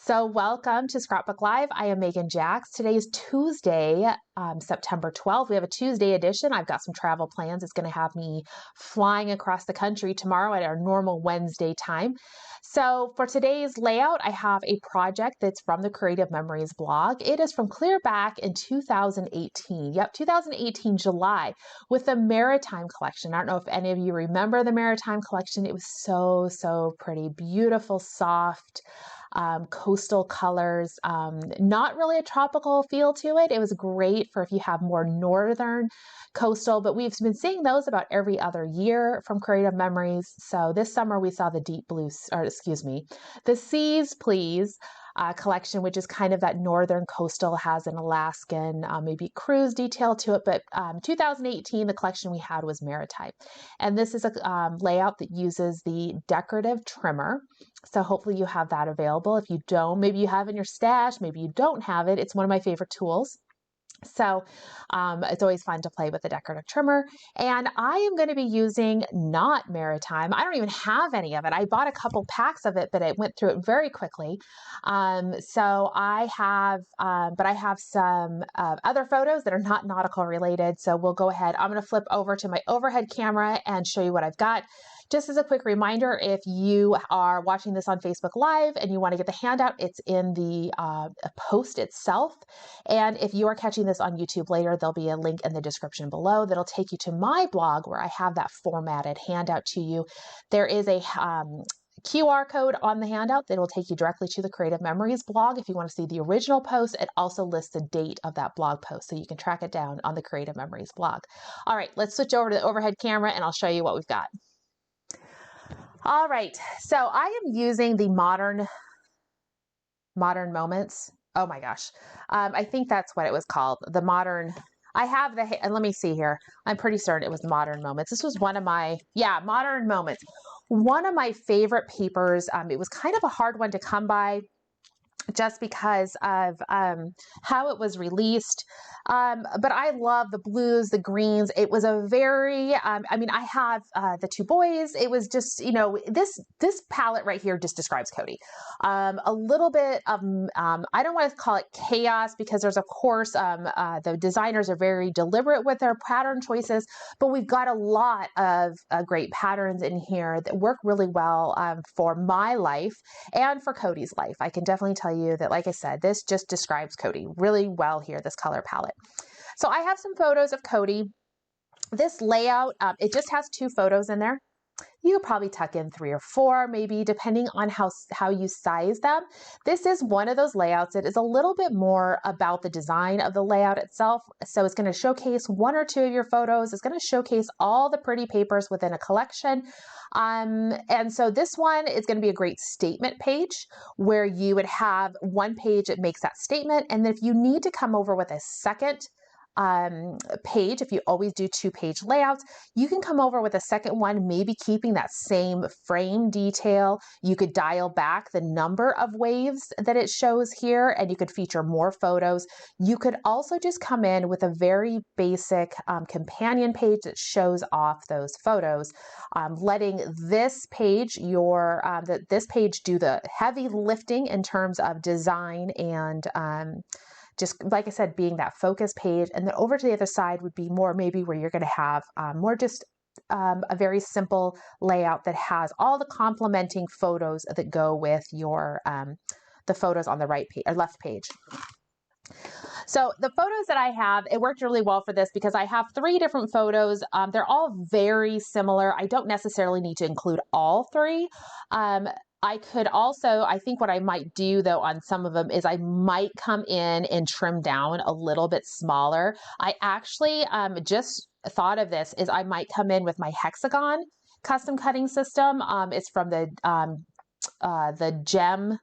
So welcome to Scrapbook Live. I am Megan Jacks. Today is Tuesday, September 12th. We have a Tuesday edition. I've got some travel plans. It's going to have me flying across the country tomorrow at our normal Wednesday time. So for today's layout, I have a project that's from the Creative Memories blog. It is from clear back in 2018. Yep, 2018 July with the Maritime collection. I don't know if any of you remember the Maritime collection. It was so pretty, beautiful, soft, coastal colors, not really a tropical feel to it. It was great for if you have more northern coastal, but we've been seeing those about every other year from Creative Memories. So this summer we saw the deep blue, or excuse me, the Seas Please collection, which is kind of that northern coastal, has an Alaskan, maybe cruise detail to it. But 2018, the collection we had was Maritime. And this is a layout that uses the decorative trimmer. So hopefully you have that available. If you don't, maybe you have it in your stash, maybe you don't have it. It's one of my favorite tools. So it's always fun to play with the decorative trimmer. And I am going to be using not Maritime. I don't even have any of it. I bought a couple packs of it, but I went through it very quickly. So I have, but I have some other photos that are not nautical related. So we'll go ahead. I'm going to flip over to my overhead camera and show you what I've got. Just as a quick reminder, if you are watching this on Facebook Live and you want to get the handout, it's in the post itself. And if you are catching this on YouTube later, there'll be a link in the description below that'll take you to my blog where I have that formatted handout to you. There is a QR code on the handout that will take you directly to the Creative Memories blog. If you want to see the original post, it also lists the date of that blog post, so you can track it down on the Creative Memories blog. All right, let's switch over to the overhead camera and I'll show you what we've got. All right, so I am using the Modern Moments. Oh my gosh, I think that's what it was called. The Modern, I have the, and let me see here. I'm pretty certain it was the Modern Moments. This was one of my, Modern Moments. One of my favorite papers. It was kind of a hard one to come by just because of how it was released. But I love the blues, the greens. It was a very, I mean, I have the two boys. It was just, you know, this palette right here just describes Cody. A little bit of, I don't want to call it chaos because there's, of course, the designers are very deliberate with their pattern choices, but we've got a lot of great patterns in here that work really well for my life and for Cody's life. I can definitely tell you that, like I said, this just describes Cody really well here, this color palette. So I have some photos of Cody. This layout, it just has 2 photos in there. You could probably tuck in 3 or 4, maybe, depending on how you size them. This is one of those layouts that is a little bit more about the design of the layout itself. So it's going to showcase 1 or 2 of your photos. It's going to showcase all the pretty papers within a collection. And so this one is going to be a great statement page where you would have one page that makes that statement. And then if you need to come over with a second page, if you always do 2-page layouts, you can come over with a second one, maybe keeping that same frame detail. You could dial back the number of waves that it shows here, and you could feature more photos. You could also just come in with a very basic companion page that shows off those photos, letting this page, this page do the heavy lifting in terms of design and just like I said, being that focus page. And then over to the other side would be more maybe where you're going to have more just a very simple layout that has all the complementing photos that go with your the photos on the right page or left page. So the photos that I have, it worked really well for this because I have 3 different photos. They're all very similar. I don't necessarily need to include all 3. I could also, I think what I might do though on some of them is I might come in and trim down a little bit smaller. I actually just thought of this is I might come in with my hexagon custom cutting system. It's from the gem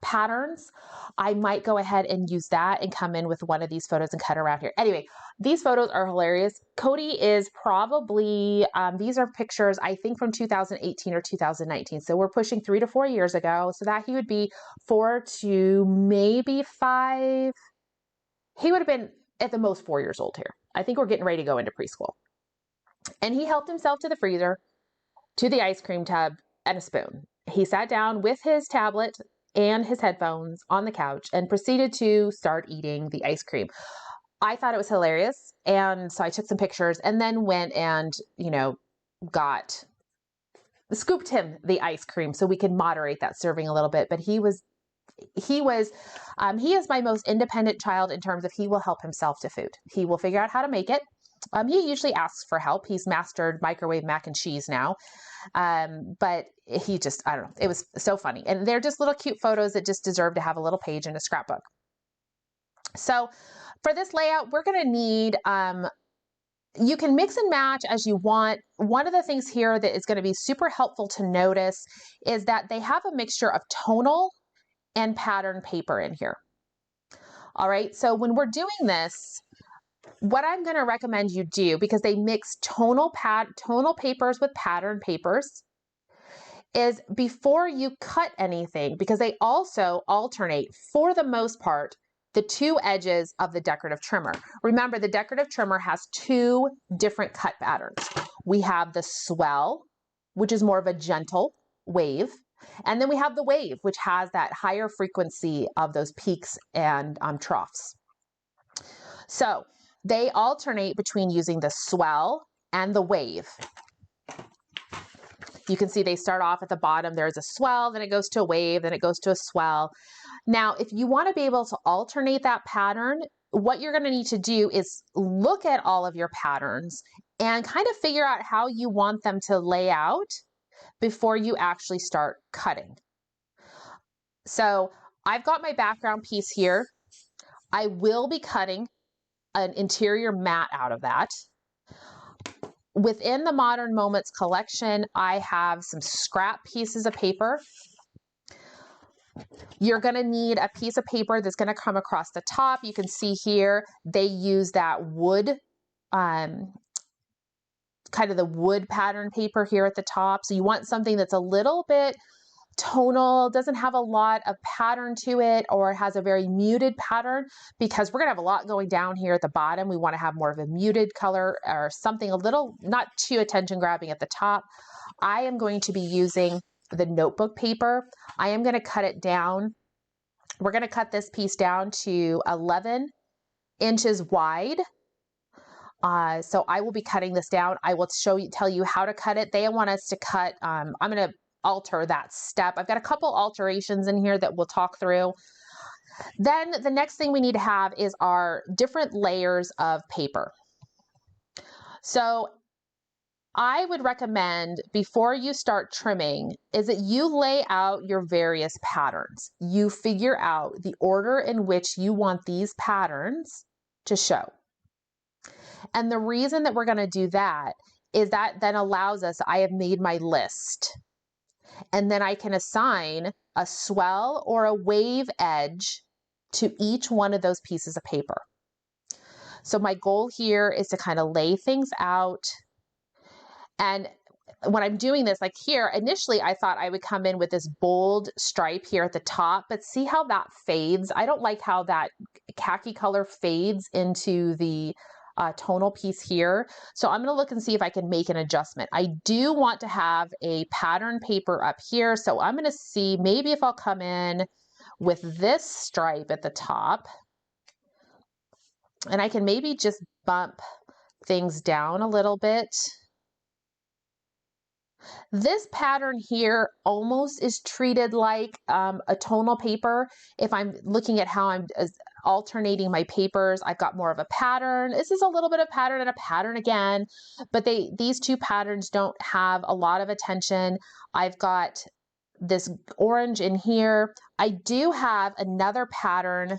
patterns. I might go ahead and use that and come in with one of these photos and cut around here. Anyway, these photos are hilarious. Cody is probably, these are pictures, I think from 2018 or 2019. So we're pushing 3 to 4 years ago. So that he would be 4 to maybe 5. He would have been at the most 4 years old here. I think we're getting ready to go into preschool. And he helped himself to the freezer, to the ice cream tub, and a spoon. He sat down with his tablet and his headphones on the couch and proceeded to start eating the ice cream. I thought it was hilarious. And so I took some pictures and then went and, scooped him the ice cream so we could moderate that serving a little bit. But he is my most independent child in terms of he will help himself to food. He will figure out how to make it. He usually asks for help. He's mastered microwave mac and cheese now. But he just, I don't know, it was so funny. And they're just little cute photos that just deserve to have a little page in a scrapbook. So for this layout, we're going to need, you can mix and match as you want. One of the things here that is going to be super helpful to notice is that they have a mixture of tonal and pattern paper in here. All right, so when we're doing this, what I'm going to recommend you do, because they mix tonal papers with pattern papers, is before you cut anything, because they also alternate, for the most part, the two edges of the decorative trimmer. Remember, the decorative trimmer has two different cut patterns. We have the swell, which is more of a gentle wave, and then we have the wave, which has that higher frequency of those peaks and troughs. So they alternate between using the swell and the wave. You can see they start off at the bottom. There's a swell, then it goes to a wave, then it goes to a swell. Now, if you want to be able to alternate that pattern, what you're going to need to do is look at all of your patterns and kind of figure out how you want them to lay out before you actually start cutting. So I've got my background piece here. I will be cutting an interior mat out of that. Within the Modern Moments collection, I have some scrap pieces of paper. You're going to need a piece of paper that's going to come across the top. You can see here they use that wood, kind of the wood pattern paper here at the top. So you want something that's a little bit tonal, doesn't have a lot of pattern to it, or has a very muted pattern, because we're going to have a lot going down here at the bottom. We want to have more of a muted color or something a little not too attention grabbing at the top. I am going to be using the notebook paper. I am going to cut it down. We're going to cut this piece down to 11 inches wide. So I will be cutting this down. I will tell you how to cut it. They want us to cut, I'm going to alter that step. I've got a couple alterations in here that we'll talk through. Then the next thing we need to have is our different layers of paper. So I would recommend, before you start trimming, is that you lay out your various patterns. You figure out the order in which you want these patterns to show. And the reason that we're going to do that is that then allows us, I have made my list. And then I can assign a swell or a wave edge to each one of those pieces of paper. So my goal here is to kind of lay things out. And when I'm doing this, like here, initially I thought I would come in with this bold stripe here at the top, but see how that fades? I don't like how that khaki color fades into the tonal piece here. So I'm going to look and see if I can make an adjustment. I do want to have a pattern paper up here. So I'm going to see maybe if I'll come in with this stripe at the top, and I can maybe just bump things down a little bit. This pattern here almost is treated like a tonal paper. If I'm looking at how I'm alternating my papers, I've got more of a pattern. This is a little bit of pattern and a pattern again, but these two patterns don't have a lot of attention. I've got this orange in here. I do have another pattern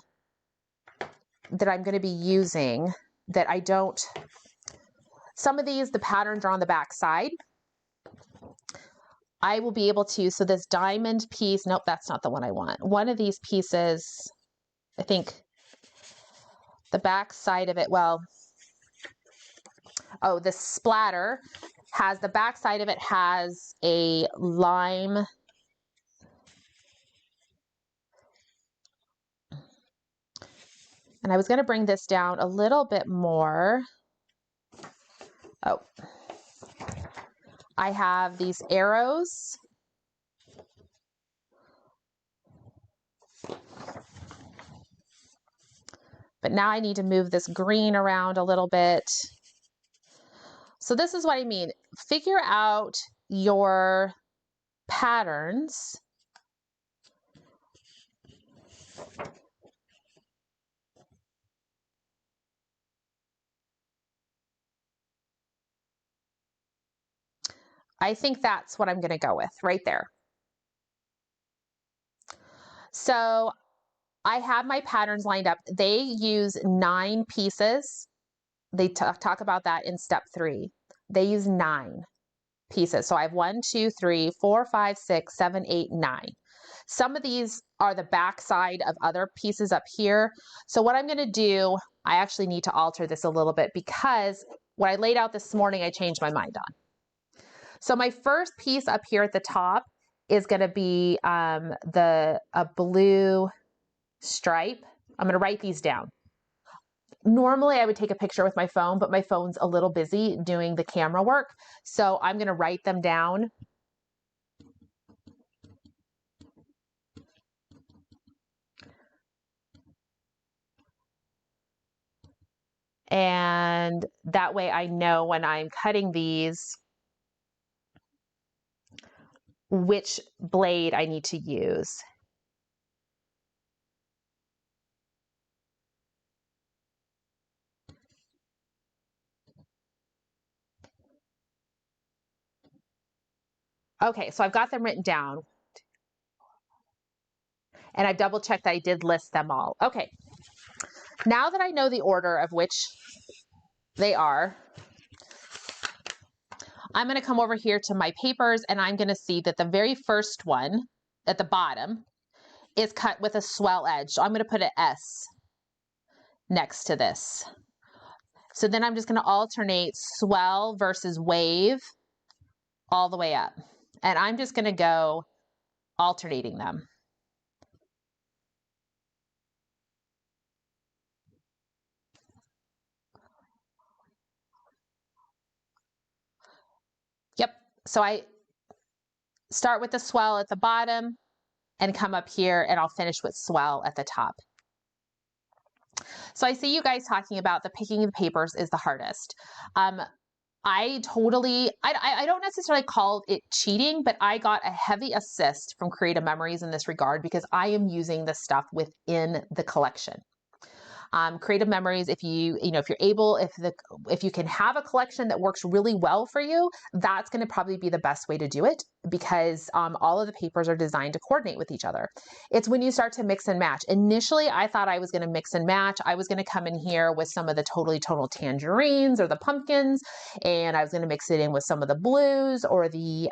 that I'm going to be using that I don't, some of these, the patterns are on the back side. I will be able to, so this diamond piece, nope, that's not the one I want. One of these pieces, I think the back side of it, well, oh, the splatter has, the back side of it has a lime. And I was going to bring this down a little bit more. Oh, I have these arrows. But now I need to move this green around a little bit. So this is what I mean. Figure out your patterns. I think that's what I'm going to go with right there. So I have my patterns lined up. They use 9 pieces. They talk about that in step 3. They use 9 pieces. So I have 1, 2, 3, 4, 5, 6, 7, 8, 9. Some of these are the back side of other pieces up here. So what I'm going to do, I actually need to alter this a little bit because what I laid out this morning, I changed my mind on. So my first piece up here at the top is going to be a blue stripe. I'm going to write these down. Normally I would take a picture with my phone, but my phone's a little busy doing the camera work. So I'm going to write them down. And that way I know when I'm cutting these, which blade I need to use. Okay, so I've got them written down. And I've double checked that I did list them all. Okay, now that I know the order of which they are, I'm going to come over here to my papers and I'm going to see that the very first one at the bottom is cut with a swell edge. So I'm going to put an S next to this. So then I'm just going to alternate swell versus wave all the way up. And I'm just going to go alternating them. Yep. So I start with the swell at the bottom and come up here and I'll finish with swell at the top. So I see you guys talking about the picking of papers is the hardest. I don't necessarily call it cheating, but I got a heavy assist from Creative Memories in this regard because I am using the stuff within the collection. Creative Memories, if you're able, if you can have a collection that works really well for you, that's going to probably be the best way to do it because all of the papers are designed to coordinate with each other. It's when you start to mix and match. Initially, I thought I was going to mix and match. I was going to come in here with some of the totally tonal tangerines or the pumpkins, and I was going to mix it in with some of the blues or the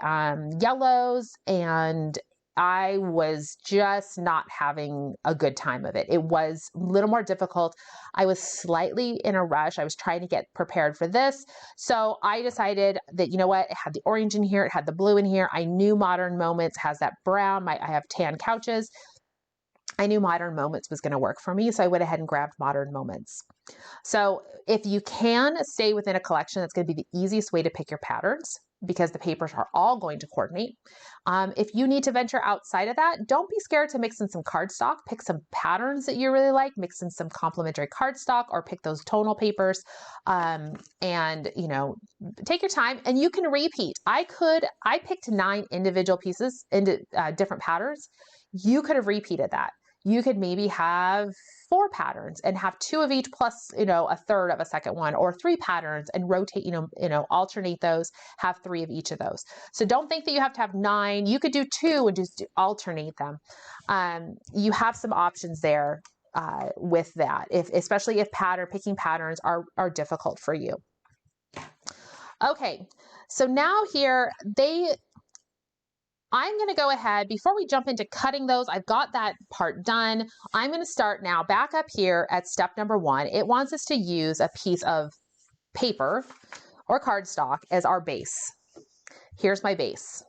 yellows, and I was just not having a good time of it. It was a little more difficult. I was slightly in a rush. I was trying to get prepared for this. So I decided that, you know what, it had the orange in here, it had the blue in here. I knew Modern Moments has that brown. I have tan couches. I knew Modern Moments was going to work for me. So I went ahead and grabbed Modern Moments. So if you can stay within a collection, that's going to be the easiest way to pick your patterns, because the papers are all going to coordinate. If you need to venture outside of that, don't be scared to mix in some cardstock. Pick some patterns that you really like, mix in some complementary cardstock, or pick those tonal papers, and take your time. And you can repeat. I picked 9 individual pieces into different patterns. You could have repeated that. You could maybe have 4 patterns and have 2 of each plus, a third of a second one, or 3 patterns and rotate, alternate those, have 3 of each of those. So don't think that you have to have 9. You could do 2 and just alternate them. You have some options there with that, especially if picking patterns are difficult for you. Okay, so now here I'm going to go ahead, before we jump into cutting those, I've got that part done. I'm going to start now back up here at step number 1. It wants us to use a piece of paper or cardstock as our base. Here's my base.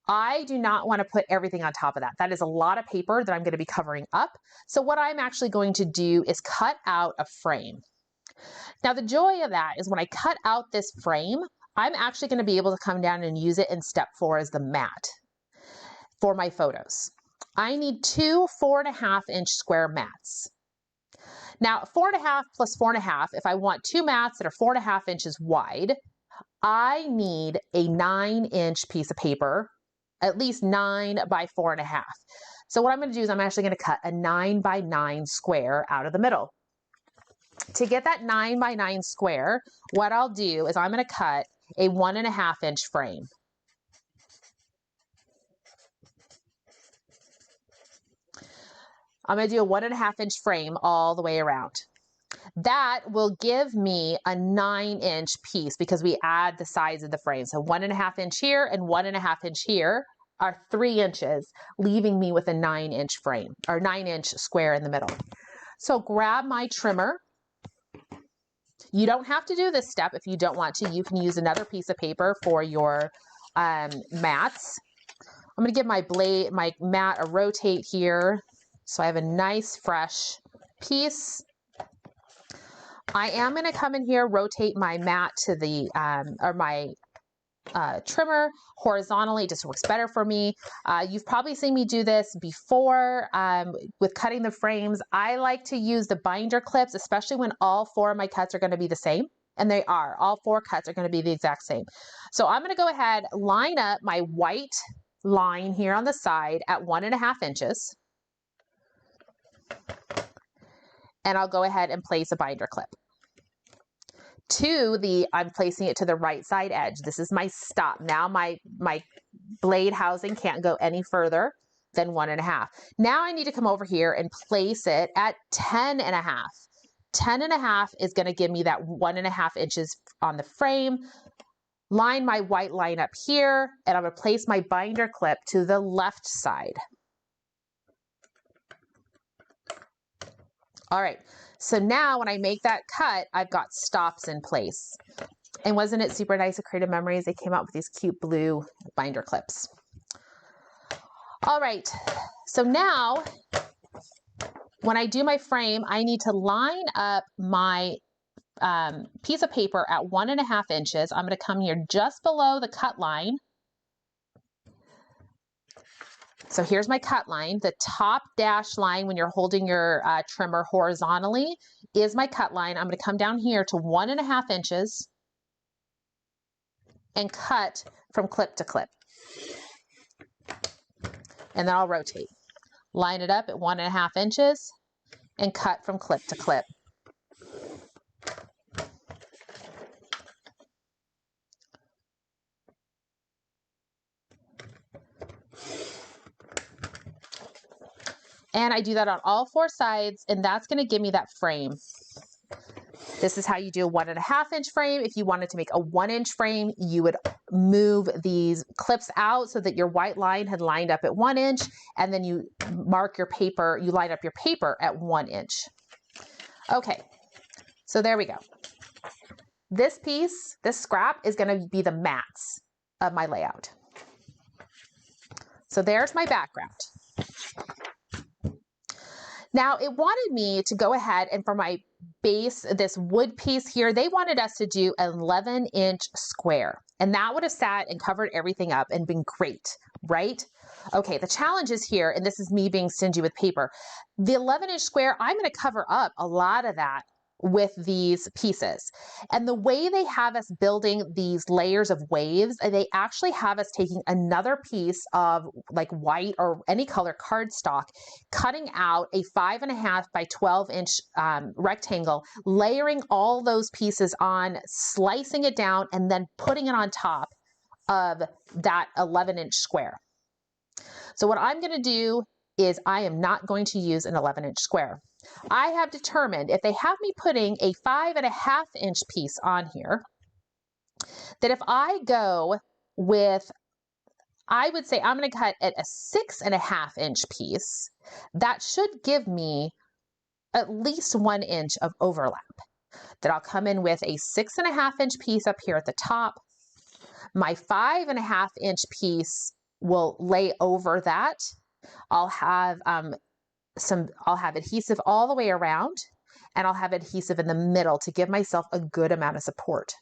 I do not want to put everything on top of that. That is a lot of paper that I'm going to be covering up. So what I'm actually going to do is cut out a frame. Now the joy of that is when I cut out this frame, I'm actually going to be able to come down and use it in step 4 as the mat for my photos. I need 2 4.5-inch square mats. Now 4.5 plus 4.5, if I want two mats that are 4.5 inches wide, I need a 9-inch piece of paper, at least 9 by 4.5. So what I'm going to do is I'm actually going to cut a 9 by 9 square out of the middle. To get that 9 by 9 square, what I'll do is I'm going to cut a 1.5 inch frame. I'm going to do a 1.5 inch frame all the way around. That will give me a 9-inch piece because we add the size of the frame. So 1.5 inch here and 1.5 inch here are 3 inches, leaving me with a 9-inch frame or 9-inch square in the middle. So grab my trimmer. You don't have to do this step if you don't want to. You can use another piece of paper for your mats. I'm going to give my mat a rotate here so I have a nice fresh piece. I am going to come in here, rotate my mat to the, or my trimmer horizontally. It just works better for me. You've probably seen me do this before with cutting the frames. I like to use the binder clips, especially when all 4 of my cuts are going to be the same. And they are. All 4 cuts are going to be the exact same. So I'm going to go ahead, line up my white line here on the side at 1.5 inches. And I'll go ahead and place a binder clip. I'm placing it to the right side edge. This is my stop. Now my blade housing can't go any further than 1.5. Now I need to come over here and place it at 10.5. 10.5 is going to give me that 1.5 inches on the frame. Line my white line up here, and I'm going to place my binder clip to the left side. All right, so now when I make that cut, I've got stops in place. And wasn't it super nice at Creative Memories? They came out with these cute blue binder clips. All right, so now when I do my frame, I need to line up my piece of paper at 1.5 inches. I'm going to come here just below the cut line. So here's my cut line. The top dash line when you're holding your trimmer horizontally is my cut line. I'm going to come down here to 1.5 inches and cut from clip to clip. And then I'll rotate. Line it up at 1.5 inches and cut from clip to clip. And I do that on all 4 sides, and that's going to give me that frame. This is how you do a 1.5 inch frame. If you wanted to make a 1 inch frame, you would move these clips out so that your white line had lined up at 1 inch, and then you mark your paper, you line up your paper at 1 inch. Okay, so there we go. This piece, this scrap is going to be the mats of my layout. So there's my background. Now it wanted me to go ahead and for my base, this wood piece here, they wanted us to do an 11-inch square, and that would have sat and covered everything up and been great, right? Okay, the challenge is here, and this is me being stingy with paper. The 11-inch square, I'm going to cover up a lot of that with these pieces. And the way they have us building these layers of waves, they actually have us taking another piece of like white or any color cardstock, cutting out a 5.5 by 12-inch rectangle, layering all those pieces on, slicing it down, and then putting it on top of that 11-inch square. So what I'm going to do is I am not going to use an 11-inch square. I have determined if they have me putting a 5.5-inch piece on here, that if I go with, I would say I'm going to cut at a 6.5-inch piece, that should give me at least 1 inch of overlap. That I'll come in with a 6.5-inch piece up here at the top. My 5.5-inch piece will lay over that. I'll have adhesive all the way around, and I'll have adhesive in the middle to give myself a good amount of support.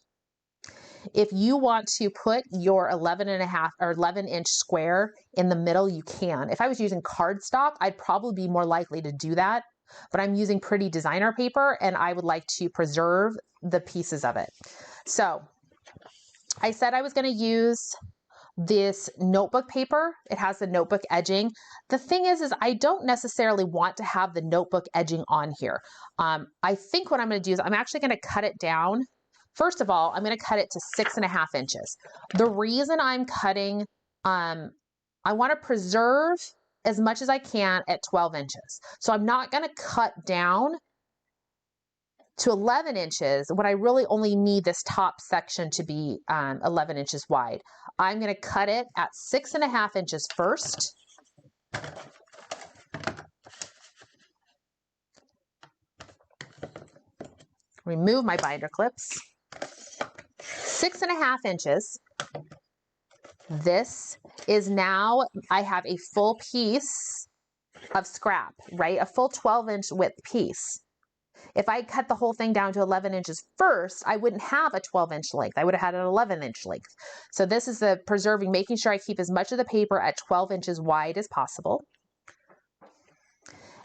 If you want to put your 11.5 or 11-inch square in the middle, you can. If I was using cardstock, I'd probably be more likely to do that but I'm using pretty designer paper and I would like to preserve the pieces of it. So I said I was going to use this notebook paper. It has the notebook edging. The thing is I don't necessarily want to have the notebook edging on here. I think what I'm going to do is I'm actually going to cut it down. First of all, I'm going to cut it to 6.5 inches. The reason I'm cutting, I want to preserve as much as I can at 12 inches. So I'm not going to cut down to 11 inches when I really only need this top section to be 11 inches wide. I'm going to cut it at 6.5 inches first. Remove my binder clips. 6.5 inches. This is now, I have a full piece of scrap, right? A full 12-inch width piece. If I cut the whole thing down to 11 inches first, I wouldn't have a 12-inch length. I would have had an 11-inch length. So this is the preserving, making sure I keep as much of the paper at 12 inches wide as possible.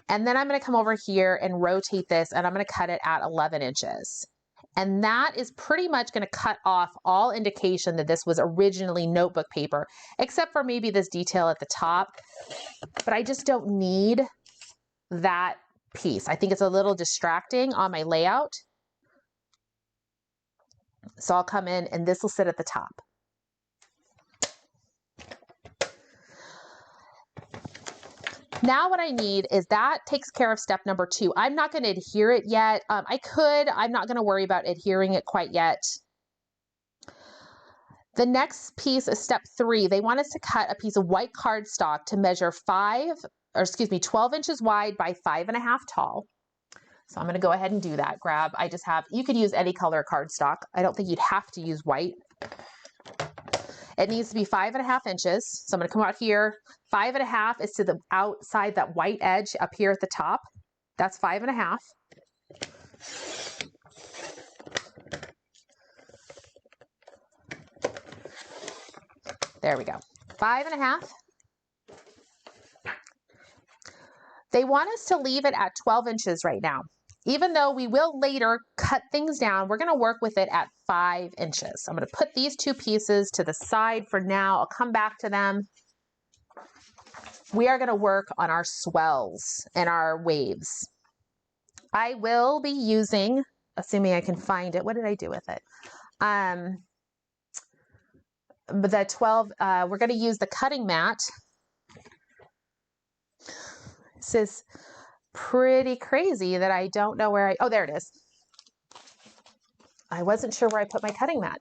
And then I'm going to come over here and rotate this, and I'm going to cut it at 11 inches. And that is pretty much going to cut off all indication that this was originally notebook paper, except for maybe this detail at the top. But I just don't need that piece. I think it's a little distracting on my layout. So I'll come in and this will sit at the top. Now what I need is that takes care of step number 2. I'm not going to adhere it yet. I could, I'm not going to worry about adhering it quite yet. The next piece is step 3. They want us to cut a piece of white cardstock to measure 12 inches wide by 5.5 tall. So I'm going to go ahead and do that. You could use any color cardstock. I don't think you'd have to use white. It needs to be 5.5 inches. So I'm going to come out here. 5.5 is to the outside, that white edge up here at the top. That's 5.5. There we go. 5.5. They want us to leave it at 12 inches right now. Even though we will later cut things down, we're going to work with it at 5 inches. I'm going to put these 2 pieces to the side for now. I'll come back to them. We are going to work on our swells and our waves. I will be using, assuming I can find it. What did I do with it? But the 12, we're going to use the cutting mat. This is pretty crazy that I don't know where oh, there it is. I wasn't sure where I put my cutting mat.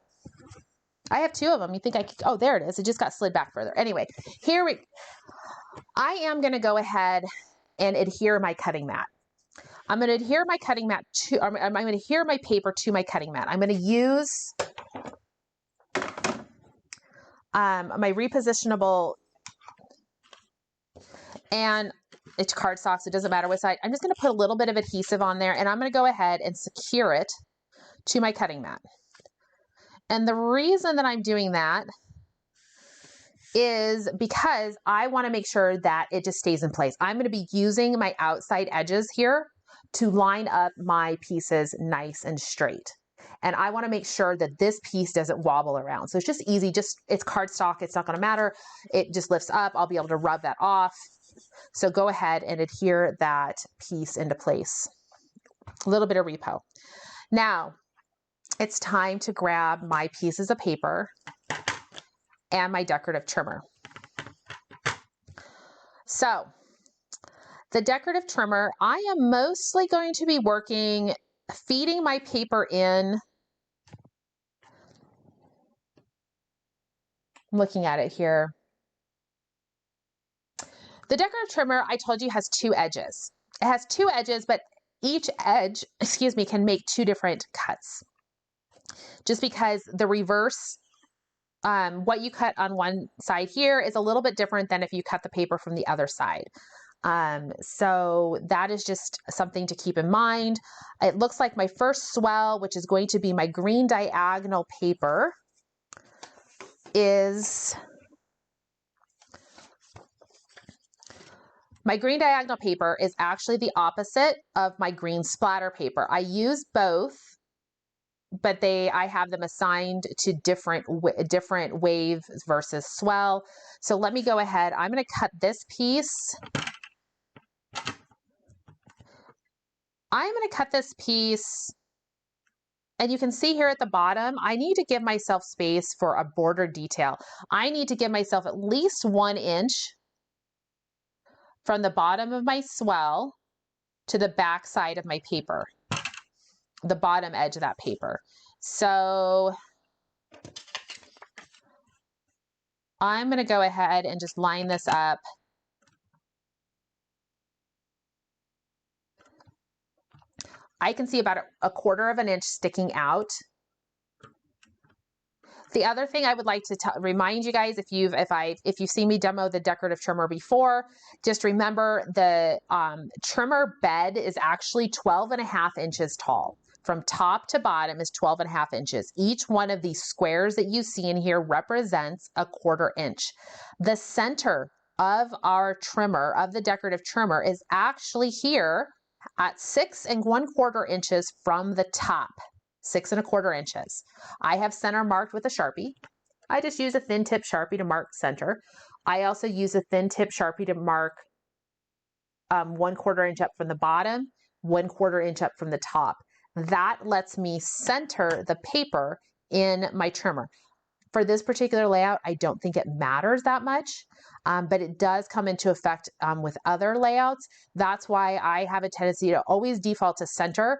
I have 2 of them. You think I could, oh, there it is. It just got slid back further. Anyway, I am going to go ahead and adhere my cutting mat. I'm going to adhere my cutting mat to, I'm going to adhere my paper to my cutting mat. I'm going to use my repositionable, and it's cardstock, so it doesn't matter what side. I'm just going to put a little bit of adhesive on there, and I'm going to go ahead and secure it to my cutting mat. And the reason that I'm doing that is because I want to make sure that it just stays in place. I'm going to be using my outside edges here to line up my pieces nice and straight. And I want to make sure that this piece doesn't wobble around. So it's just easy, it's cardstock, it's not going to matter. It just lifts up, I'll be able to rub that off. So go ahead and adhere that piece into place. A little bit of repo. Now, it's time to grab my pieces of paper and my decorative trimmer. So, the decorative trimmer, I am mostly going to be feeding my paper in. I'm looking at it here. The decorative trimmer, I told you, has 2 edges. It has 2 edges, but each edge, can make 2 different cuts. Just because the reverse, what you cut on one side here is a little bit different than if you cut the paper from the other side. So that is just something to keep in mind. It looks like my first swell, which is going to be my green diagonal paper, My green diagonal paper is actually the opposite of my green splatter paper. I use both, but I have them assigned to different wave versus swell. So let me go ahead. I'm going to cut this piece. I'm going to cut this piece, and you can see here at the bottom, I need to give myself space for a border detail. I need to give myself at least 1 inch from the bottom of my swell to the back side of my paper, the bottom edge of that paper. So I'm going to go ahead and just line this up. I can see about a 1/4 of an inch sticking out. The other thing I would like to remind you guys, if you've seen me demo the decorative trimmer before, just remember the trimmer bed is actually 12.5 inches tall. From top to bottom is 12.5 inches. Each one of these squares that you see in here represents a 1/4 inch. The center of our trimmer, of the decorative trimmer, is actually here at 6 1/4 inches from the top. 6 1/4 inches. I have center marked with a Sharpie. I just use a thin tip Sharpie to mark center. I also use a thin tip Sharpie to mark 1/4 inch up from the bottom, 1/4 inch up from the top. That lets me center the paper in my trimmer. For this particular layout, I don't think it matters that much, but it does come into effect with other layouts. That's why I have a tendency to always default to center,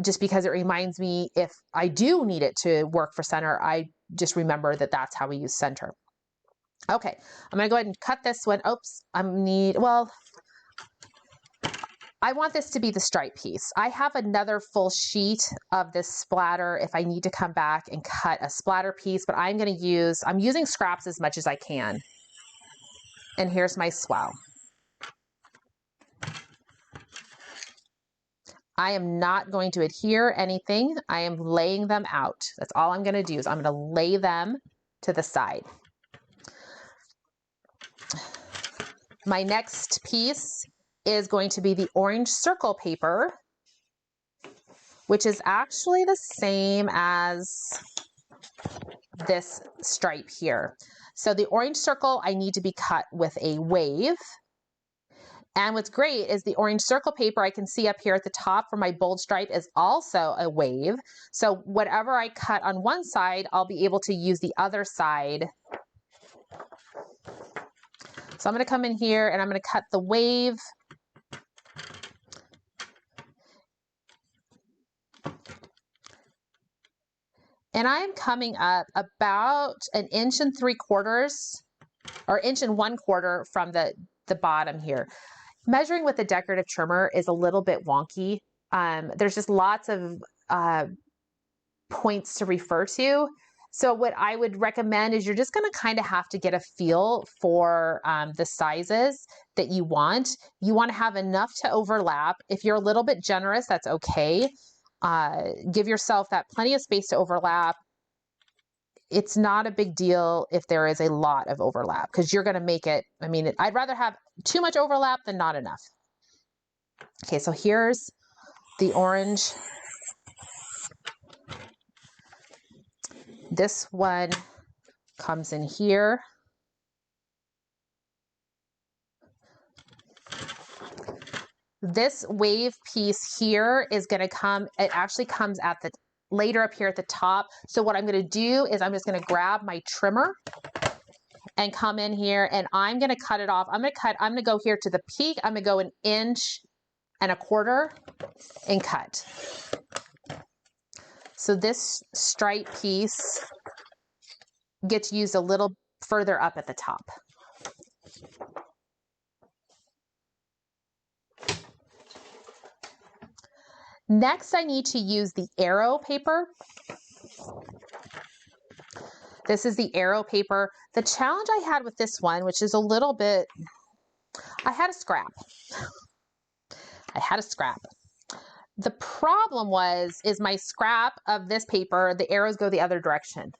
just because it reminds me if I do need it to work for center, I just remember that that's how we use center. Okay, I'm gonna go ahead and cut this one. Oops, I want this to be the stripe piece. I have another full sheet of this splatter if I need to come back and cut a splatter piece, but I'm using scraps as much as I can. And here's my swell. I am not going to adhere anything. I am laying them out. That's all I'm going to do is I'm going to lay them to the side. My next piece is going to be the orange circle paper, which is actually the same as this stripe here. So the orange circle I need to be cut with a wave. And what's great is the orange circle paper I can see up here at the top for my bold stripe is also a wave. So whatever I cut on one side, I'll be able to use the other side. So I'm going to come in here and I'm going to cut the wave. And I'm coming up about 1 3/4 or 1 1/4 from the bottom here. Measuring with the decorative trimmer is a little bit wonky. There's just lots of points to refer to. So what I would recommend is you're just going to kind of have to get a feel for the sizes that you want. You want to have enough to overlap. If you're a little bit generous, that's okay. Give yourself that plenty of space to overlap. It's not a big deal if there is a lot of overlap because you're going to make it, I'd rather have too much overlap than not enough. Okay, so here's the orange. This one comes in here. This wave piece here is going to come, it actually comes at the later up here at the top. So what I'm going to do is I'm just going to grab my trimmer and come in here and I'm going to cut it off. I'm going to go here to the peak. I'm going to go 1 1/4 inches and cut. So this stripe piece gets used a little further up at the top. Next, I need to use the arrow paper. This is the arrow paper. The challenge I had with this one, which is a little bit, I had a scrap. The problem is my scrap of this paper, the arrows go the other direction.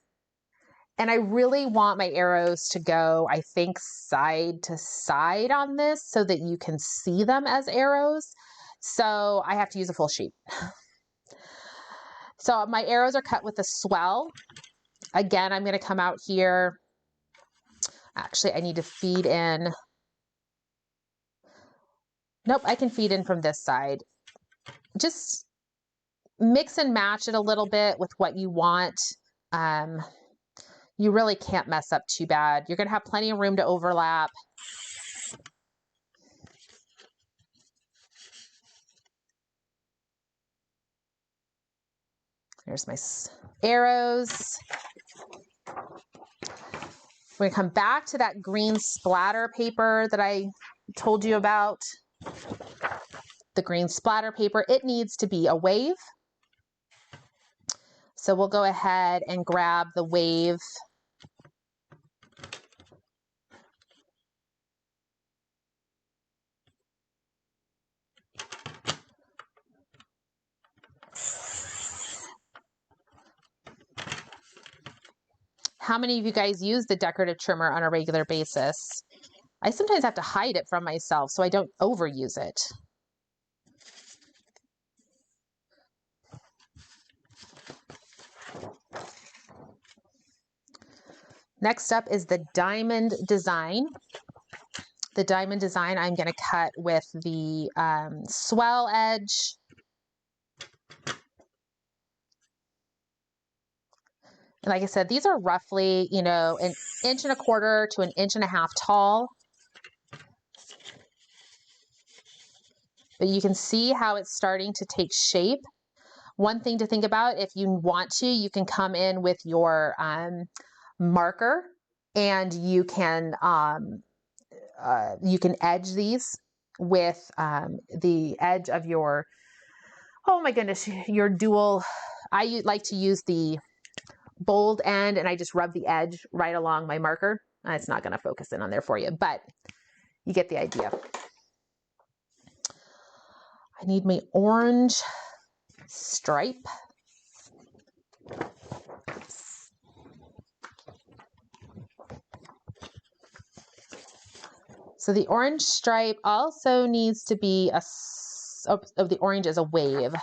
And I really want my arrows to go, I think, side to side on this so that you can see them as arrows. So I have to use a full sheet. So my arrows are cut with a swell. Again, I'm going to come out here. Actually, I need to feed in. Nope, I can feed in from this side. Just mix and match it a little bit with what you want. You really can't mess up too bad. You're going to have plenty of room to overlap. Here's my arrows. We're going to come back to that green splatter paper that I told you about. The green splatter paper, it needs to be a wave. So we'll go ahead and grab the wave. How many of you guys use the decorative trimmer on a regular basis? I sometimes have to hide it from myself so I don't overuse it. Next up is the diamond design. The diamond design I'm going to cut with the swell edge. And like I said, these are roughly, you know, 1.25 inches to 1.5 inches tall. But you can see how it's starting to take shape. One thing to think about, if you want to, you can come in with your marker and you can edge these with the edge of your, oh my goodness, your dual. I like to use the bold end and I just rub the edge right along my marker. It's not going to focus in on there for you, but you get the idea. I need my orange stripe. So the orange stripe also needs to be the orange is a wave.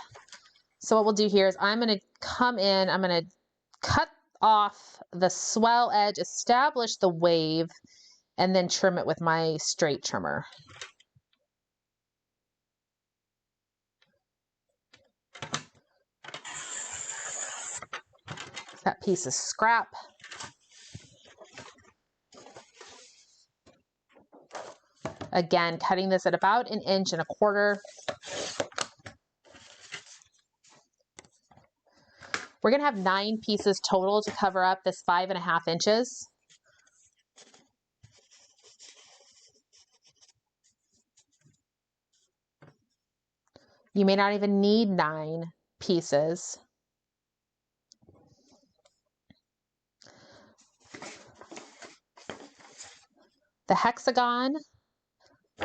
So what we'll do here is I'm going to come in, I'm going to cut off the swell edge, establish the wave, and then trim it with my straight trimmer. That piece of scrap. Again, cutting this at about 1.25 inches. We're going to have 9 pieces total to cover up this 5.5 inches. You may not even need 9 pieces. The hexagon,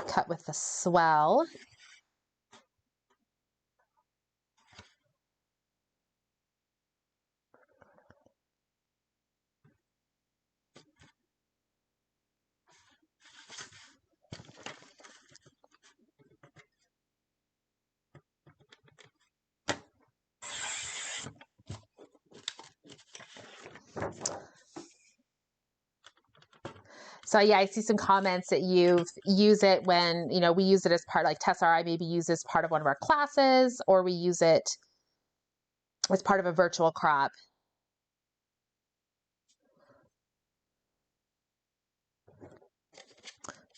cut with the swell. So yeah, I see some comments that you use it when, you know, we use it as part, like Tessa or I maybe use as part of one of our classes, or we use it as part of a virtual crop.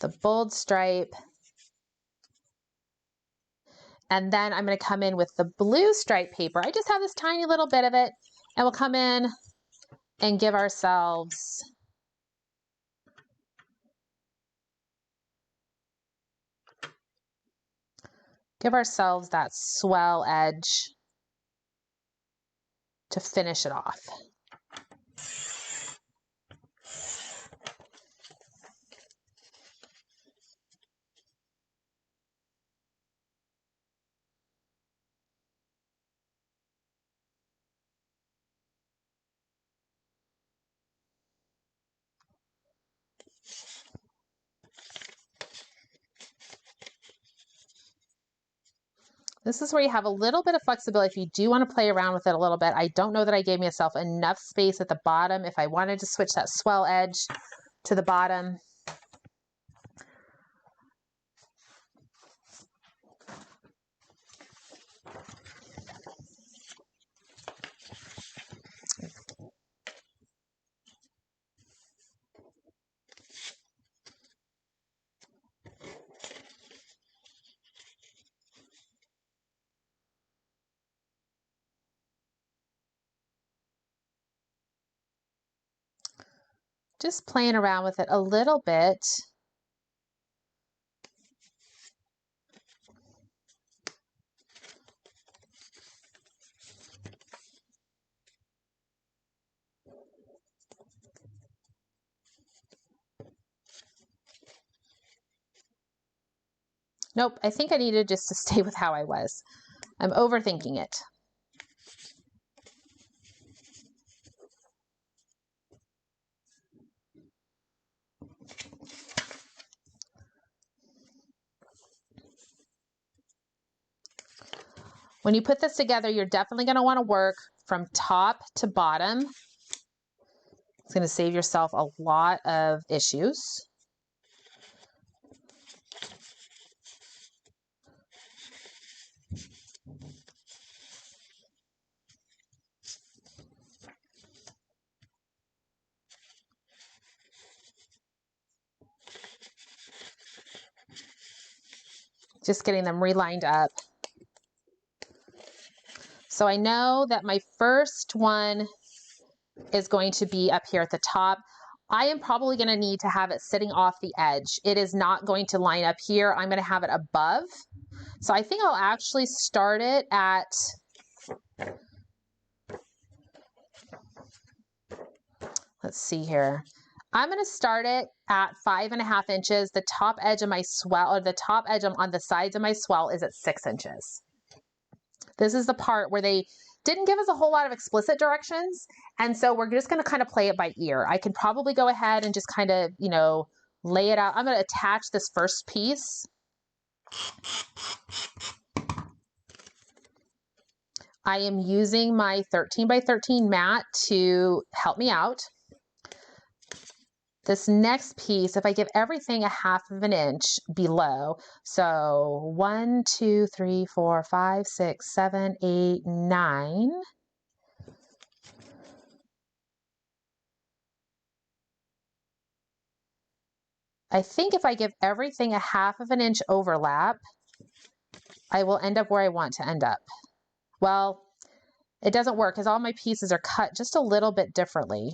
The bold stripe. And then I'm going to come in with the blue stripe paper. I just have this tiny little bit of it, and we'll come in and give ourselves that swell edge to finish it off. This is where you have a little bit of flexibility if you do want to play around with it a little bit. I don't know that I gave myself enough space at the bottom if I wanted to switch that swell edge to the bottom. Just playing around with it a little bit. Nope, I think I needed just to stay with how I was. I'm overthinking it. When you put this together, you're definitely going to want to work from top to bottom. It's going to save yourself a lot of issues. Just getting them relined up. So I know that my first one is going to be up here at the top. I am probably going to need to have it sitting off the edge. It is not going to line up here. I'm going to have it above. So I think I'll actually start it at, let's see here. I'm going to start it at 5.5 inches. The top edge of my swell, or the top edge on the sides of my swell, is at 6 inches. This is the part where they didn't give us a whole lot of explicit directions. And so we're just going to kind of play it by ear. I can probably go ahead and just kind of, you know, lay it out. I'm going to attach this first piece. I am using my 13 by 13 mat to help me out. This next piece, if I give everything 1/2 inch below, so 1, 2, 3, 4, 5, 6, 7, 8, 9. I think if I give everything 1/2 inch overlap, I will end up where I want to end up. Well, it doesn't work because all my pieces are cut just a little bit differently.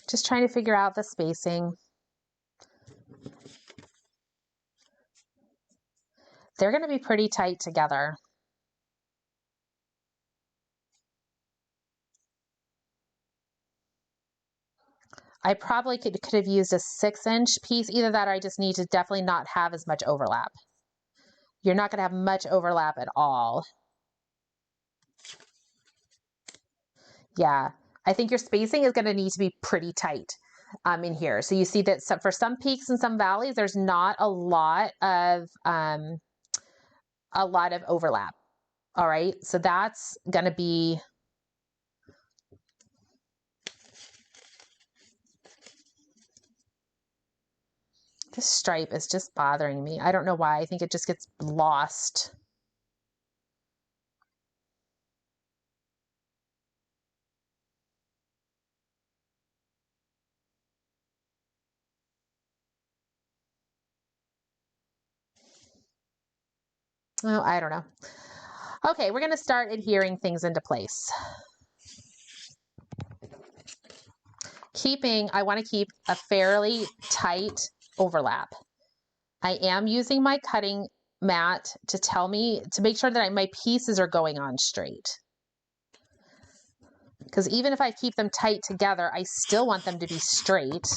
Just trying to figure out the spacing. They're going to be pretty tight together. I probably could have used a 6-inch piece. Either that or I just need to definitely not have as much overlap. You're not going to have much overlap at all. Yeah, I think your spacing is going to need to be pretty tight in here. So you see that for some peaks and some valleys, there's not a lot of overlap. All right, so that's going to be this stripe is just bothering me. I don't know why. I think it just gets lost. Oh, I don't know. Okay, we're going to start adhering things into place. I want to keep a fairly tight overlap. I am using my cutting mat to make sure that my pieces are going on straight. Because even if I keep them tight together, I still want them to be straight.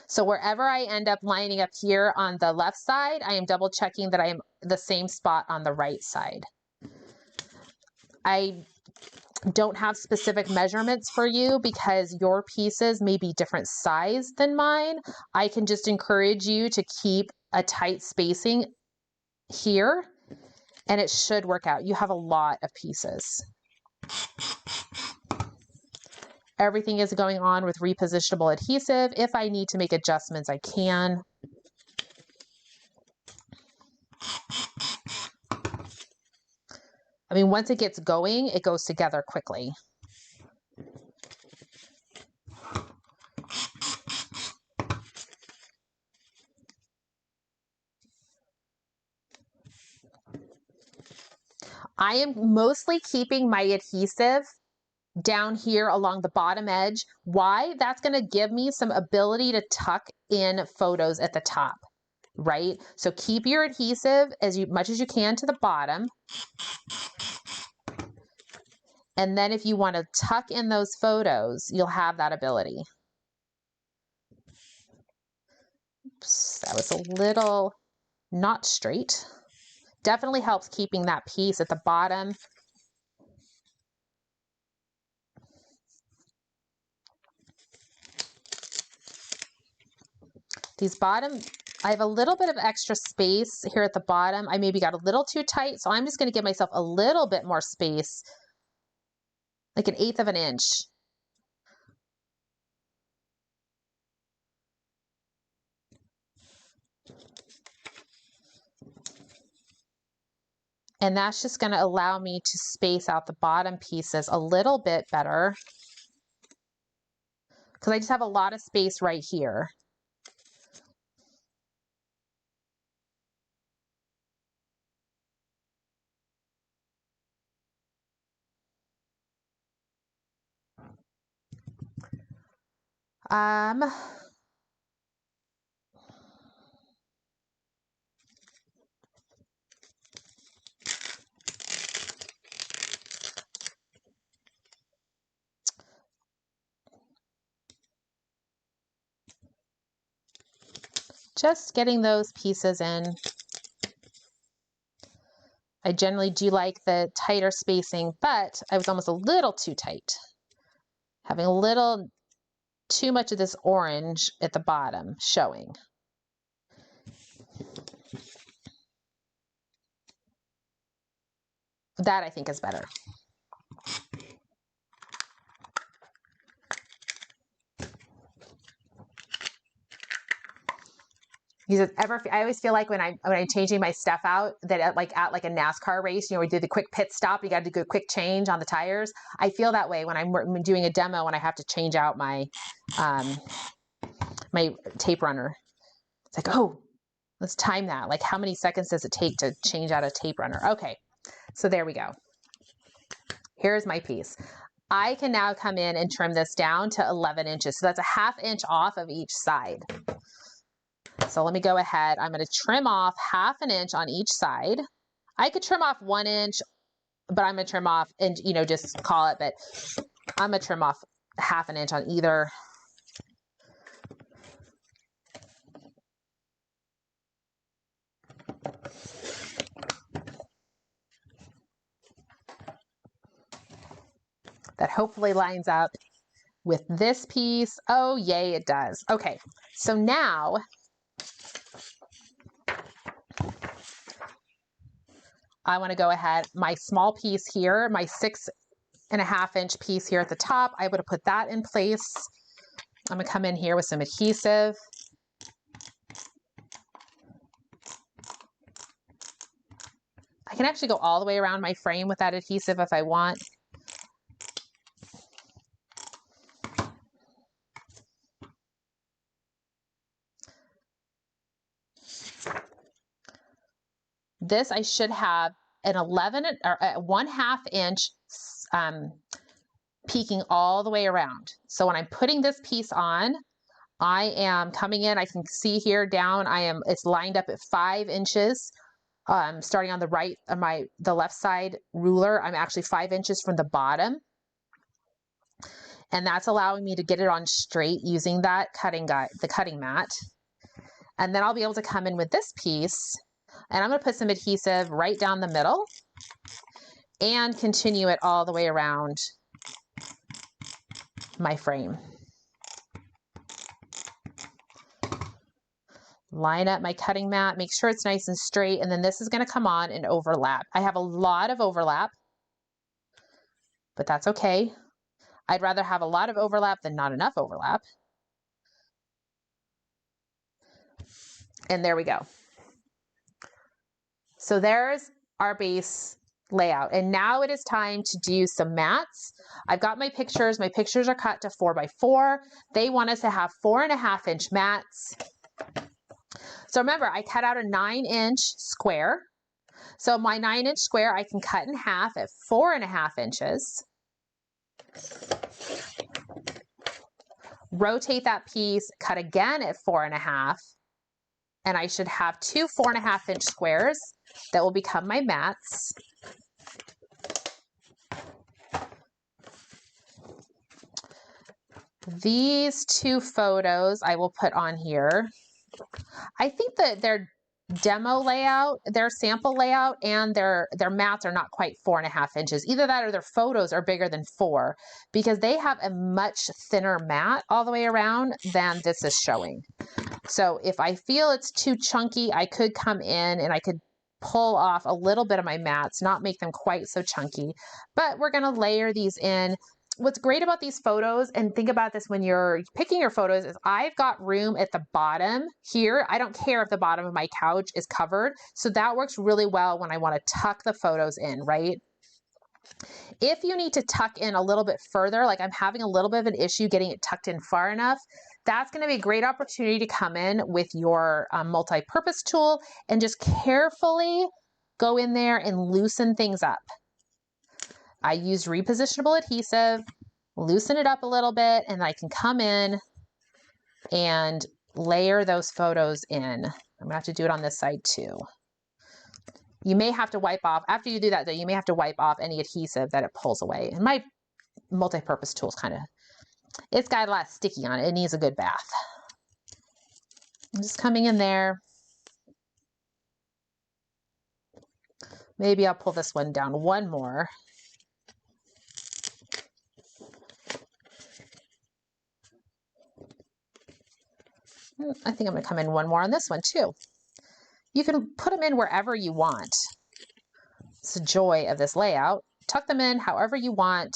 So wherever I end up lining up here on the left side, I am double checking that I am the same spot on the right side. I don't have specific measurements for you because your pieces may be different size than mine. I can just encourage you to keep a tight spacing here and it should work out. You have a lot of pieces. Everything is going on with repositionable adhesive. If I need to make adjustments, I can. I mean, once it gets going, it goes together quickly. I am mostly keeping my adhesive down here along the bottom edge. Why? That's going to give me some ability to tuck in photos at the top, right? So keep your adhesive as much as you can to the bottom. And then if you want to tuck in those photos, you'll have that ability. Oops, that was a little not straight. Definitely helps keeping that piece at the bottom. I have a little bit of extra space here at the bottom. I maybe got a little too tight, so I'm just going to give myself a little bit more space, like 1/8 of an inch. And that's just going to allow me to space out the bottom pieces a little bit better because I just have a lot of space right here. Just getting those pieces in. I generally do like the tighter spacing, but I was almost a little too tight. Having a little too much of this orange at the bottom showing. That I think is better. I always feel like when I'm changing my stuff out that at like a NASCAR race, we do the quick pit stop. You got to do a quick change on the tires. I feel that way when I'm doing a demo and I have to change out my my tape runner. It's like, oh, let's time that. Like, how many seconds does it take to change out a tape runner? Okay, so there we go. Here's my piece. I can now come in and trim this down to 11 inches. So that's a 1/2 inch off of each side. So let me go ahead. I'm going to trim off 1/2 inch on each side. I could trim off 1 inch, but I'm going to trim off and, just call it, but I'm going to trim off 1/2 inch on either. That hopefully lines up with this piece. Oh, yay, it does. Okay, so now I want to go ahead, my small piece here, my 6.5 inch piece here at the top, I would have put that in place. I'm going to come in here with some adhesive. I can actually go all the way around my frame with that adhesive if I want. this I should have an 11 or a 1/2 inch peeking all the way around. So when I'm putting this piece on, I am coming in, I can see here down, it's lined up at 5 inches. Starting on the right, on the left side ruler, I'm actually 5 inches from the bottom. And that's allowing me to get it on straight using that the cutting mat. And then I'll be able to come in with this piece, and I'm going to put some adhesive right down the middle and continue it all the way around my frame. Line up my cutting mat, make sure it's nice and straight, and then this is going to come on and overlap. I have a lot of overlap, but that's okay. I'd rather have a lot of overlap than not enough overlap. And there we go. So there's our base layout. And now it is time to do some mats. I've got my pictures. My pictures are cut to 4x4. They want us to have 4.5 inch mats. So remember, I cut out a 9-inch square. So my 9-inch square, I can cut in half at 4.5 inches. Rotate that piece, cut again at 4.5. And I should have 2 4.5 inch squares that will become my mats. These 2 photos I will put on here. I think that their demo layout, their sample layout, and their mats are not quite 4.5 inches. Either that or their photos are bigger than 4, because they have a much thinner mat all the way around than this is showing. So if I feel it's too chunky, I could come in and I could pull off a little bit of my mats, not make them quite so chunky, but we're going to layer these in. What's great about these photos, and think about this when you're picking your photos, is I've got room at the bottom here. I don't care if the bottom of my couch is covered. So that works really well when I want to tuck the photos in, right? If you need to tuck in a little bit further, like I'm having a little bit of an issue getting it tucked in far enough, that's going to be a great opportunity to come in with your multi-purpose tool and just carefully go in there and loosen things up. I use repositionable adhesive, loosen it up a little bit, and I can come in and layer those photos in. I'm going to have to do it on this side too. You may have to wipe off, after you do that though, you may have to wipe off any adhesive that it pulls away. And my multi-purpose tool is it's got a lot of sticky on it. It needs a good bath. I'm just coming in there. Maybe I'll pull this one down one more. I think I'm going to come in one more on this one too. You can put them in wherever you want. It's the joy of this layout. Tuck them in however you want.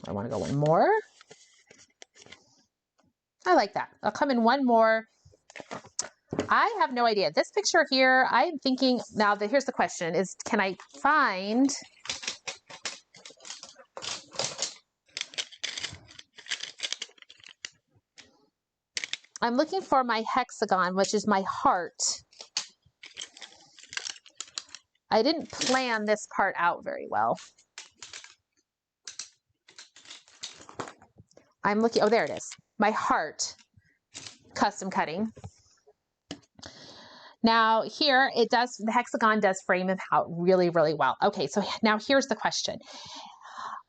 I want to go one more. I like that. I'll come in one more. I have no idea. This picture here, I'm thinking, now here's the question is, can I find I'm looking for my hexagon, which is my heart. I didn't plan this part out very well. I'm looking, oh, there it is. My heart custom cutting. Now here the hexagon does frame them out really, really well. Okay, so now here's the question.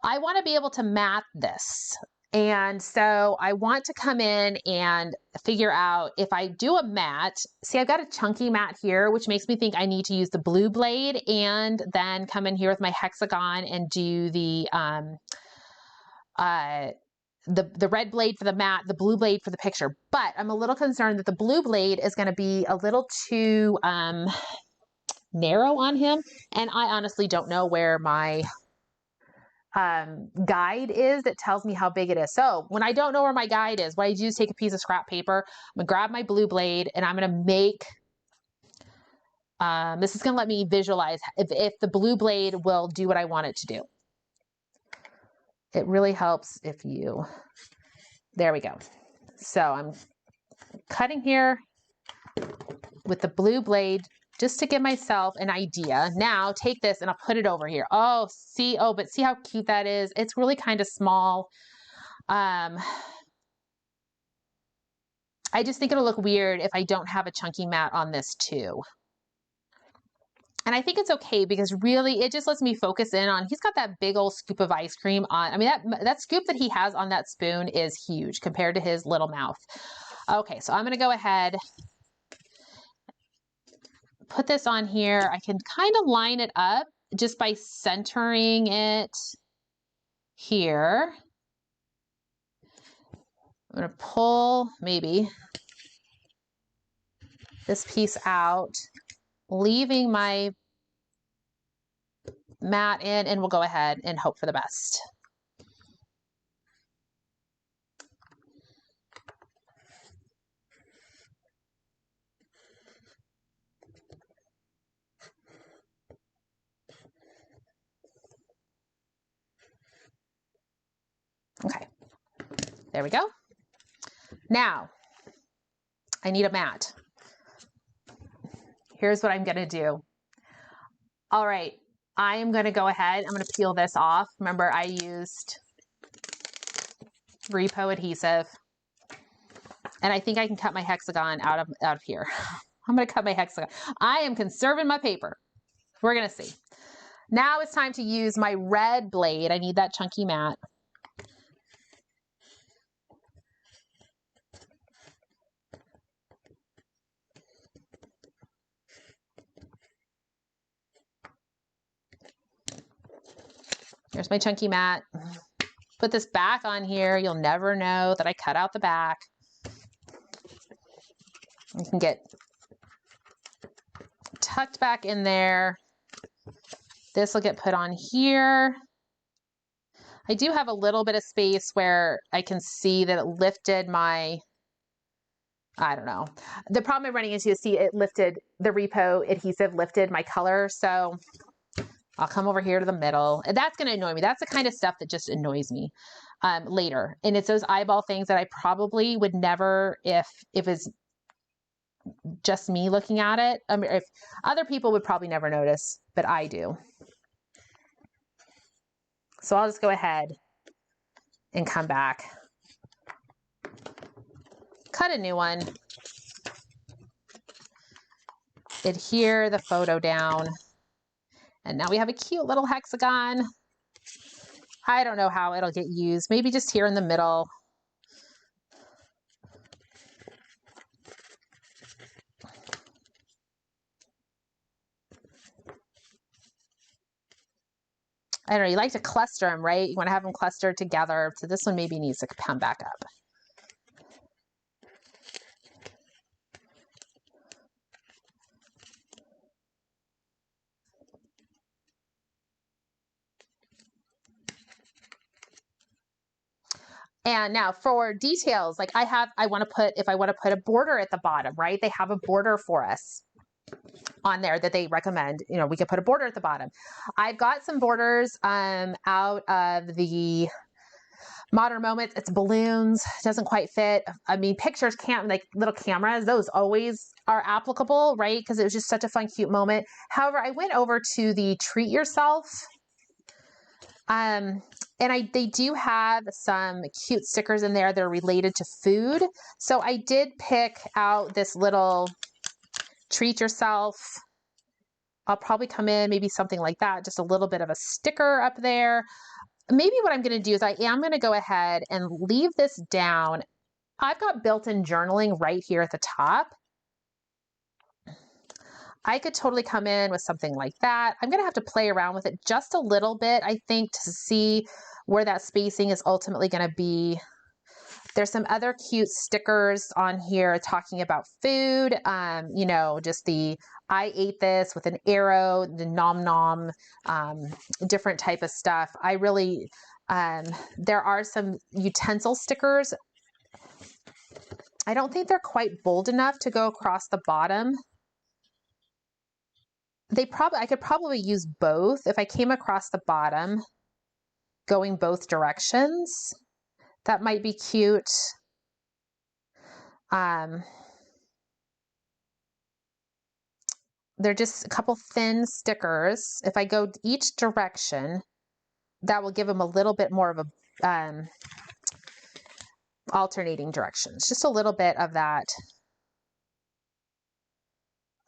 I want to be able to mat this. And so I want to come in and figure out if I do a mat, see I've got a chunky mat here, which makes me think I need to use the blue blade and then come in here with my hexagon and do the red blade for the mat, the blue blade for the picture. But I'm a little concerned that the blue blade is going to be a little too narrow on him. And I honestly don't know where my guide is that tells me how big it is. So when I don't know where my guide is, what I do is take a piece of scrap paper, I'm gonna grab my blue blade and I'm gonna make, this is gonna let me visualize if the blue blade will do what I want it to do. It really helps if you, there we go. So I'm cutting here with the blue blade just to give myself an idea. Now take this and I'll put it over here. Oh, see, oh, but see how cute that is? It's really kind of small. I just think it'll look weird if I don't have a chunky mat on this too. And I think it's okay because really it just lets me focus in on, he's got that big old scoop of ice cream on. I mean, that scoop that he has on that spoon is huge compared to his little mouth. Okay, so I'm gonna go ahead, put this on here. I can kind of line it up just by centering it here. I'm gonna pull maybe this piece out, leaving my mat in, and we'll go ahead and hope for the best. Okay, there we go. Now, I need a mat. Here's what I'm gonna do. All right, I am gonna go ahead, I'm gonna peel this off. Remember, I used repo adhesive, and I think I can cut my hexagon out of here. I'm gonna cut my hexagon. I am conserving my paper. We're gonna see. Now it's time to use my red blade. I need that chunky mat. Here's my chunky mat. Put this back on here. You'll never know that I cut out the back. You can get tucked back in there. This will get put on here. I do have a little bit of space where I can see that it lifted my, I don't know. The problem I'm running into is, see, it lifted, the repo adhesive lifted my color. So I'll come over here to the middle. And that's going to annoy me. That's the kind of stuff that just annoys me later. And it's those eyeball things that I probably would never, if it's just me looking at it. I mean, if other people would probably never notice, but I do. So I'll just go ahead and come back. Cut a new one. Adhere the photo down. And now we have a cute little hexagon. I don't know how it'll get used. Maybe just here in the middle. I don't know, you like to cluster them, right? You want to have them clustered together. So this one maybe needs to come back up. And now for details, like if I want to put a border at the bottom, right? They have a border for us on there that they recommend. You know, we could put a border at the bottom. I've got some borders out of the Modern Moments. It's balloons, doesn't quite fit. I mean, pictures can't, like little cameras, those always are applicable, right? Because it was just such a fun, cute moment. However, I went over to the Treat Yourself. And they do have some cute stickers in there that are related to food. So I did pick out this little Treat Yourself. I'll probably come in maybe something like that, just a little bit of a sticker up there. Maybe what I'm going to do is I am going to go ahead and leave this down. I've got built-in journaling right here at the top. I could totally come in with something like that. I'm going to have to play around with it just a little bit, I think, to see where that spacing is ultimately going to be. There's some other cute stickers on here talking about food. You know, just the I ate this with an arrow, the nom nom, different type of stuff. I really, there are some utensil stickers. I don't think they're quite bold enough to go across the bottom. I could probably use both if I came across the bottom going both directions. That might be cute. They're just a couple thin stickers. If I go each direction, that will give them a little bit more of a alternating directions. Just a little bit of that.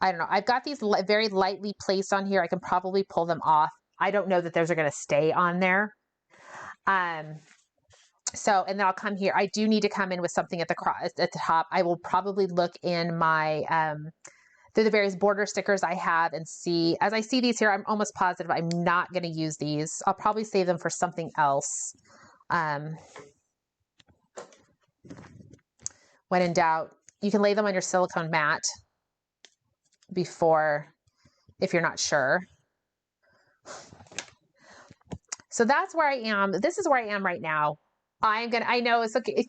I don't know. I've got these very lightly placed on here. I can probably pull them off. I don't know that those are going to stay on there. So, and then I'll come here. I do need to come in with something at the top. I will probably look in my, through the various border stickers I have and see, as I see these here, I'm almost positive I'm not going to use these. I'll probably save them for something else. When in doubt, you can lay them on your silicone mat before, if you're not sure. So that's where I am. This is where I am right now. I know it's okay.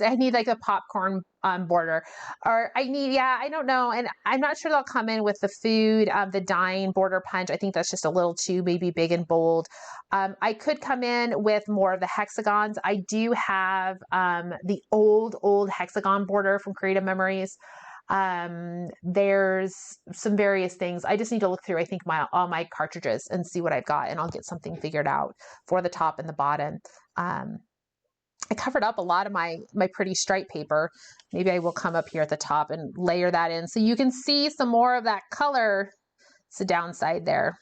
I need like a popcorn border, or I don't know. And I'm not sure they'll come in with the food, the dine border punch. I think that's just a little too maybe big and bold. I could come in with more of the hexagons. I do have the old hexagon border from Creative Memories. There's some various things. I just need to look through, I think, all my cartridges and see what I've got, and I'll get something figured out for the top and the bottom. I covered up a lot of my pretty stripe paper. Maybe I will come up here at the top and layer that in so you can see some more of that color. It's the downside there.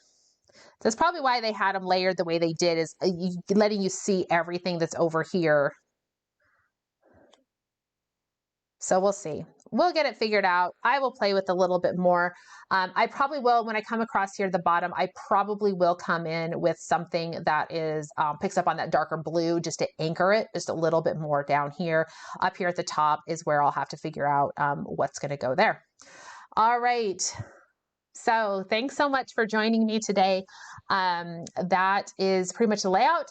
That's probably why they had them layered the way they did, is letting you see everything that's over here. So we'll see. We'll get it figured out. I will play with a little bit more. I probably will, when I come across here at the bottom, I probably will come in with something that is picks up on that darker blue just to anchor it just a little bit more down here. Up here at the top is where I'll have to figure out what's going to go there. All right. So thanks so much for joining me today. That is pretty much the layout.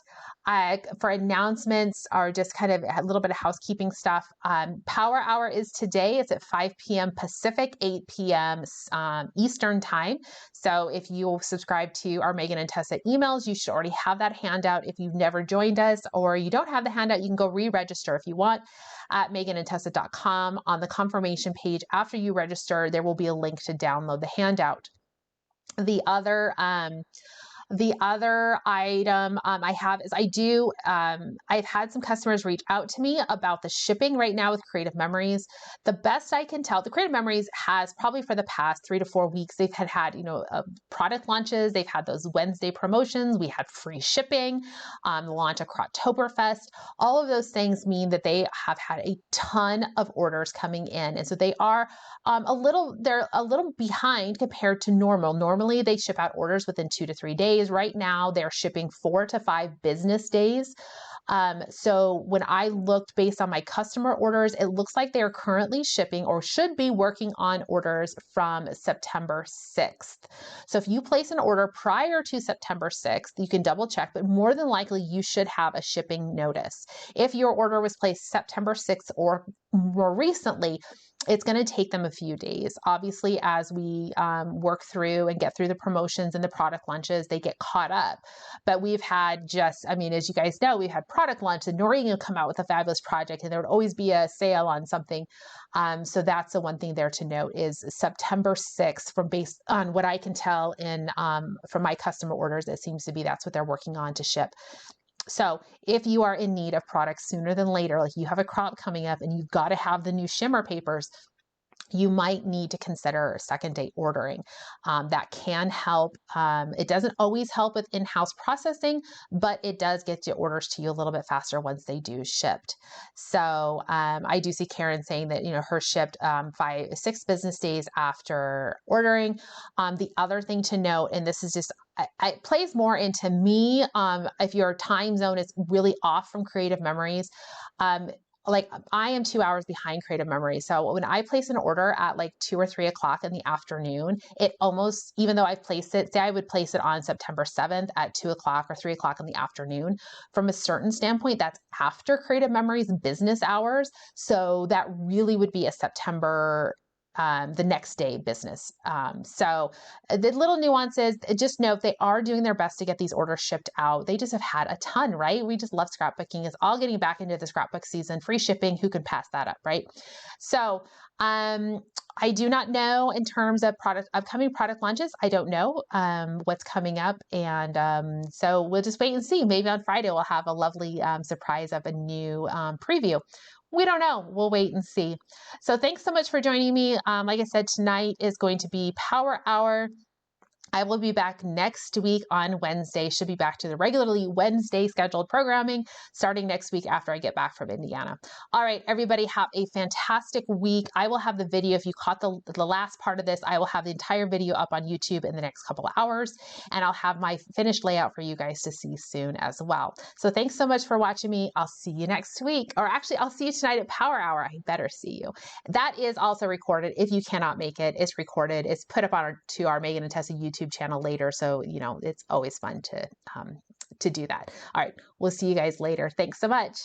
For announcements or just kind of a little bit of housekeeping stuff, Power Hour is today. It's at 5 p.m. Pacific, 8 p.m. Eastern time. So if you subscribe to our Megan and Tessa emails, you should already have that handout. If you've never joined us or you don't have the handout, you can go re-register if you want at megganandtessa.com. On the confirmation page after you register, there will be a link to download the handout. The other item I have is I've had some customers reach out to me about the shipping right now with Creative Memories. The best I can tell, the Creative Memories has probably for the past 3 to 4 weeks, they've had product launches. They've had those Wednesday promotions. We had free shipping, the launch of Craftoberfest. All of those things mean that they have had a ton of orders coming in. And so they are they're a little behind compared to normal. Normally they ship out orders within 2 to 3 days. Right now, they're shipping 4 to 5 business days. So when I looked based on my customer orders, it looks like they're currently shipping or should be working on orders from September 6th. So if you place an order prior to September 6th, you can double check, but more than likely you should have a shipping notice. If your order was placed September 6th or more recently, it's going to take them a few days. Obviously, as we work through and get through the promotions and the product launches, they get caught up. But we've had as you guys know, we've had product launch and Noreen will come out with a fabulous project and there would always be a sale on something. So that's the one thing there to note is September 6th, based on what I can tell from my customer orders, it seems to be that's what they're working on to ship. So if you are in need of products sooner than later, like you have a crop coming up and you've got to have the new shimmer papers, you might need to consider second day ordering. That can help. It doesn't always help with in-house processing, but it does get your orders to you a little bit faster once they do shipped. So I do see Karen saying that her shipped 6 business days after ordering. The other thing to note, and this is just it plays more into me, if your time zone is really off from Creative Memories, like I am 2 hours behind Creative Memories. So when I place an order at like 2 or 3 o'clock in the afternoon, it almost, even though I placed it, say I would place it on September 7th at 2 o'clock or 3 o'clock in the afternoon, from a certain standpoint, that's after Creative Memories business hours. So that really would be a September the next day business. So the little nuances, just note they are doing their best to get these orders shipped out. They just have had a ton, right? We just love scrapbooking. It's all getting back into the scrapbook season, free shipping. Who can pass that up, right? So I do not know in terms of upcoming product launches. I don't know what's coming up. And so we'll just wait and see. Maybe on Friday, we'll have a lovely surprise of a new preview. We don't know. We'll wait and see. So thanks so much for joining me. Like I said, tonight is going to be Power Hour. I will be back next week on Wednesday. Should be back to the regularly Wednesday scheduled programming starting next week after I get back from Indiana. All right, everybody, have a fantastic week. I will have the video. If you caught the last part of this, I will have the entire video up on YouTube in the next couple of hours, and I'll have my finished layout for you guys to see soon as well. So thanks so much for watching me. I'll see you next week, or actually I'll see you tonight at Power Hour. I better see you. That is also recorded. If you cannot make it, it's recorded. It's put up on our Meggan and Tessa YouTube channel later. So, you know, it's always fun to do that. All right. We'll see you guys later. Thanks so much.